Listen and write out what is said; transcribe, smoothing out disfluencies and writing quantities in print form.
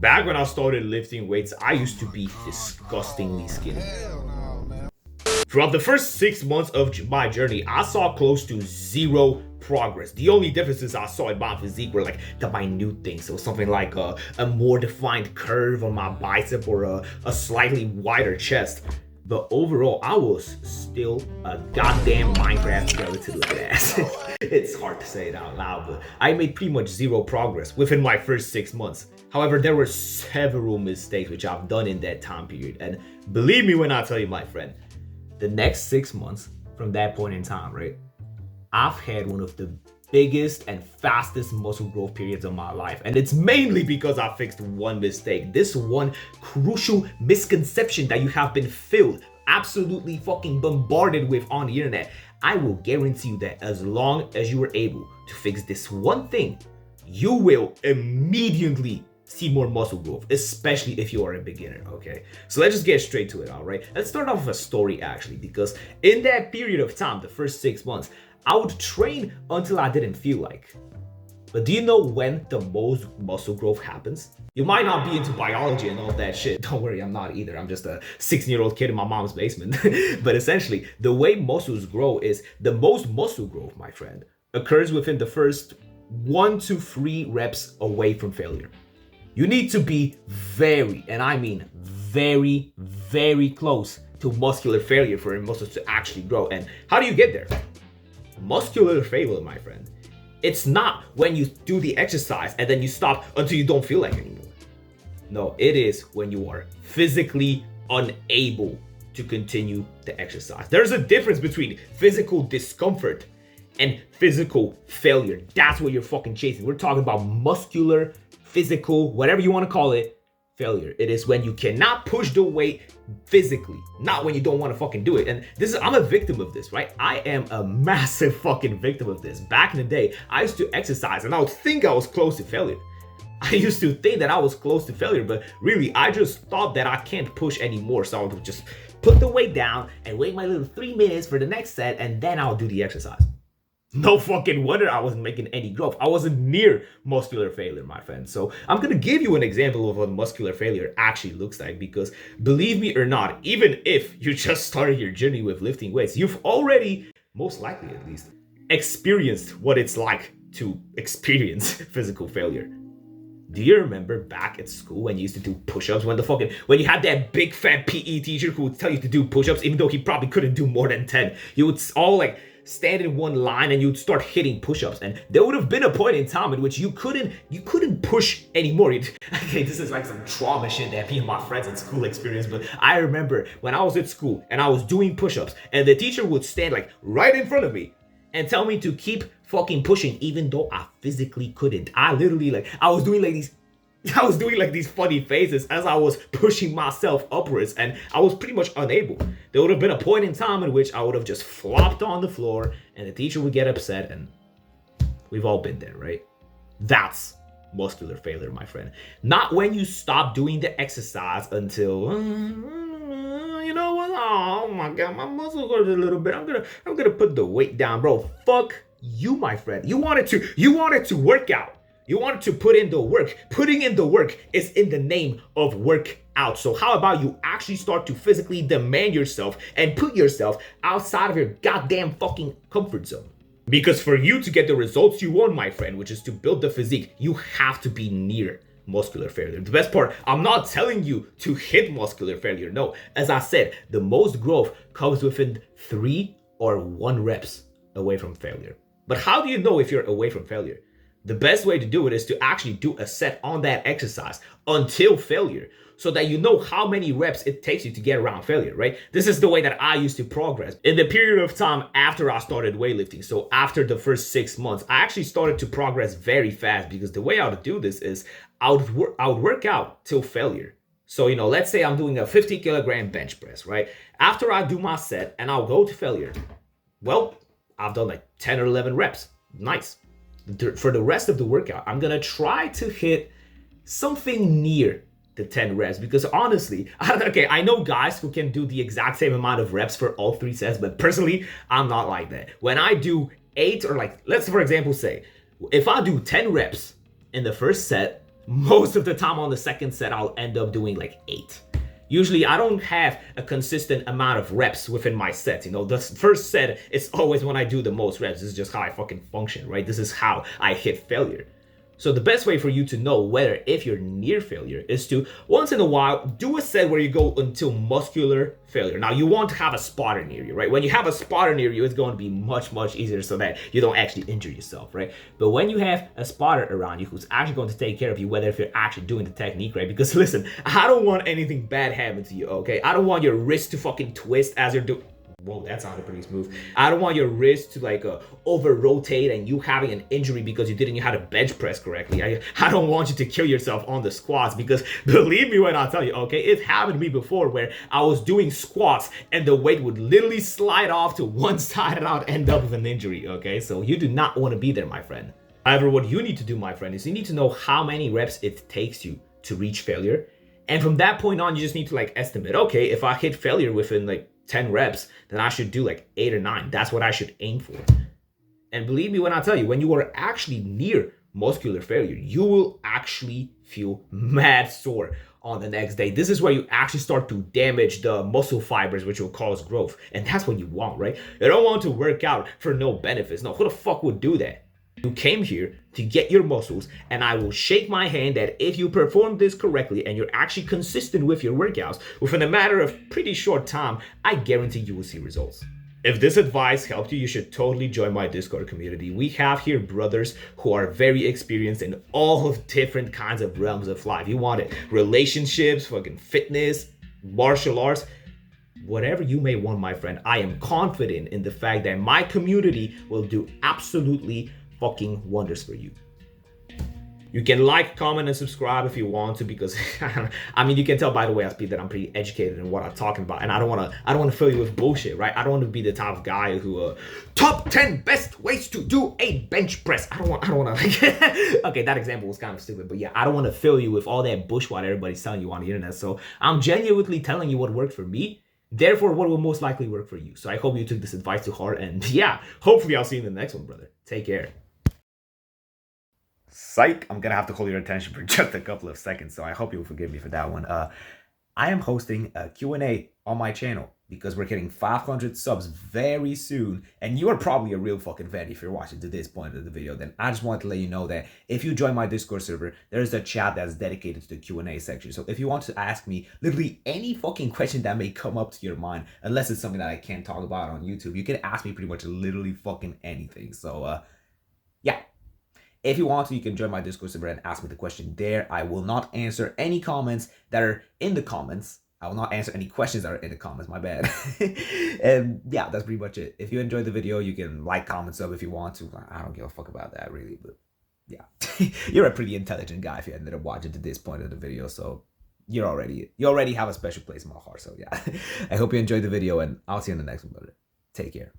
Back when I started lifting weights, I used to be disgustingly skinny. Throughout the first 6 months of my journey, I saw close to zero progress. The only differences I saw in my physique were like the minute things. So something like a more defined curve on my bicep or a slightly wider chest. But overall, I was still a goddamn Minecraft skeleton looking ass. It's hard to say it out loud, but I made pretty much zero progress within my first 6 months. However, there were several mistakes which I've done in that time period. And believe me when I tell you, my friend, the next 6 months from that point in time, right? I've had one of the biggest and fastest muscle growth periods of my life. And it's mainly because I fixed one mistake. This one crucial misconception that you have been filled, absolutely fucking bombarded with on the internet. I will guarantee you that as long as you were able to fix this one thing, you will immediately see more muscle growth, especially if you are a beginner, okay? So let's just get straight to it, all right? Let's start off with a story, actually, because in that period of time, the first 6 months, I would train until I didn't feel like. But do you know when the most muscle growth happens? You might not be into biology and all that shit. Don't worry, I'm not either. I'm just a 16-year-old kid in my mom's basement. But essentially, the way muscles grow is the most muscle growth, my friend, occurs within the first 1 to 3 reps away from failure. You need to be very, and I mean very, very close to muscular failure for your muscles to actually grow. And how do you get there? Muscular failure, my friend, it's not when you do the exercise and then you stop until you don't feel like it anymore. No, it is when you are physically unable to continue the exercise. There's a difference between physical discomfort and physical failure. That's what you're fucking chasing. We're talking about muscular, physical, whatever you want to call it, failure. It is when you cannot push the weight physically, not when you don't want to fucking do it. And I'm a victim of this, right? I am a massive fucking victim of this. Back in the day, I used to exercise and I would think I was close to failure. I used to think that I was close to failure, but really, I just thought that I can't push anymore. So I would just put the weight down and wait my little 3 minutes for the next set, and then I'll do the exercise. No fucking wonder I wasn't making any growth. I wasn't near muscular failure, my friend. So I'm gonna give you an example of what muscular failure actually looks like, because believe me or not, even if you just started your journey with lifting weights, you've already, most likely at least, experienced what it's like to experience physical failure. Do you remember back at school when you used to do push-ups, when you had that big fat PE teacher who would tell you to do push-ups even though he probably couldn't do more than 10? You would all like stand in one line and you'd start hitting push-ups, and there would have been a point in time in which you couldn't push anymore. Okay, this is like some trauma shit that me and my friends at school experienced, but I remember when I was at school and I was doing push-ups and the teacher would stand like right in front of me and tell me to keep fucking pushing even though I physically couldn't. I literally I was doing like these funny faces as I was pushing myself upwards, and I was pretty much unable. There would have been a point in time in which I would have just flopped on the floor and the teacher would get upset, and we've all been there, right? That's muscular failure, my friend. Not when you stop doing the exercise until you know what? Oh my god, my muscle hurts a little bit. I'm gonna put the weight down, bro. Fuck you, my friend. You wanted to work out. You wanted to put in the work. Putting in the work is in the name of work out. So how about you actually start to physically demand yourself and put yourself outside of your goddamn fucking comfort zone? Because for you to get the results you want, my friend, which is to build the physique, you have to be near muscular failure. The best part, I'm not telling you to hit muscular failure. No, as I said, the most growth comes within 3 or 1 reps away from failure. But how do you know if you're away from failure? The best way to do it is to actually do a set on that exercise until failure, so that you know how many reps it takes you to get around failure, right? This is the way that I used to progress. In the period of time after I started weightlifting, so after the first 6 months, I actually started to progress very fast, because the way I would do this is I would work out till failure. So, let's say I'm doing a 50 kilogram bench press, right? After I do my set and I'll go to failure, well, I've done like 10 or 11 reps. Nice. For the rest of the workout, I'm gonna try to hit something near the 10 reps, because honestly, okay, I know guys who can do the exact same amount of reps for all 3 sets, but personally, I'm not like that. When I do 8 or let's for example say, if I do 10 reps in the first set, Most of the time on the second set, I'll end up doing like 8. Usually, I don't have a consistent amount of reps within my set. You know, the first set is always when I do the most reps. This is just how I fucking function, right? This is how I hit failure. So the best way for you to know whether if you're near failure is to once in a while do a set where you go until muscular failure. Now you want to have a spotter near you, right? When you have a spotter near you, it's going to be much easier so that you don't actually injure yourself, right? But when you have a spotter around you who's actually going to take care of you, whether if you're actually doing the technique, right? Because listen, I don't want anything bad happen to you, okay? I don't want your wrist to fucking twist as you're doing. Whoa, that sounded pretty smooth. I don't want your wrist to like over rotate and you having an injury because you didn't know how to bench press correctly. I don't want you to kill yourself on the squats, because believe me when I tell you, okay, it's happened to me before where I was doing squats and the weight would literally slide off to one side and I'd end up with an injury, okay? So you do not want to be there, my friend. However, what you need to do, my friend, is you need to know how many reps it takes you to reach failure. And from that point on, you just need to like estimate, okay, if I hit failure within like 10 reps, then I should do like 8 or 9. That's what I should aim for. And believe me when I tell you, when you are actually near muscular failure, you will actually feel mad sore on the next day. This is where you actually start to damage the muscle fibers, which will cause growth. And that's what you want, right? You don't want to work out for no benefits. No, who the fuck would do that? You came here to get your muscles, and I will shake my hand that if you perform this correctly and you're actually consistent with your workouts, within a matter of pretty short time, I guarantee you will see results. If this advice helped you, you should totally join my Discord community. We have here brothers who are very experienced in all of different kinds of realms of life. You want it, relationships, fucking fitness, martial arts, whatever you may want, my friend. I am confident in the fact that my community will do absolutely fucking wonders for you. You can like, comment, and subscribe if you want to, because I mean, you can tell by the way I speak that I'm pretty educated in what I'm talking about, and I don't want to fill you with bullshit, right? I don't want to be the type of guy who top 10 best ways to do a bench press. I don't want to like okay, that example was kind of stupid, but yeah, I don't want to fill you with all that bullshit everybody's telling you on the internet. So I'm genuinely telling you what worked for me, therefore what will most likely work for you. So I hope you took this advice to heart, and yeah, hopefully I'll see you in the next one, brother. Take care. Psych, I'm gonna have to hold your attention for just a couple of seconds, so I hope you'll forgive me for that one. I am hosting a Q&A on my channel because we're getting 500 subs very soon, and you are probably a real fucking fan if you're watching to this point of the video. Then I just want to let you know that if you join my Discord server, there's a chat that's dedicated to the Q&A section. So if you want to ask me literally any fucking question that may come up to your mind, unless it's something that I can't talk about on YouTube, you can ask me pretty much literally fucking anything. So yeah. If you want to, you can join my Discord server and ask me the question there. I will not answer any comments that are in the comments. I will not answer any questions that are in the comments, my bad. And yeah, that's pretty much it. If you enjoyed the video, you can like, comment, sub if you want to. I don't give a fuck about that really, but yeah. You're a pretty intelligent guy if you ended up watching to this point of the video, so you already have a special place in my heart. So yeah, I hope you enjoyed the video, and I'll see you in the next one, brother. Take care.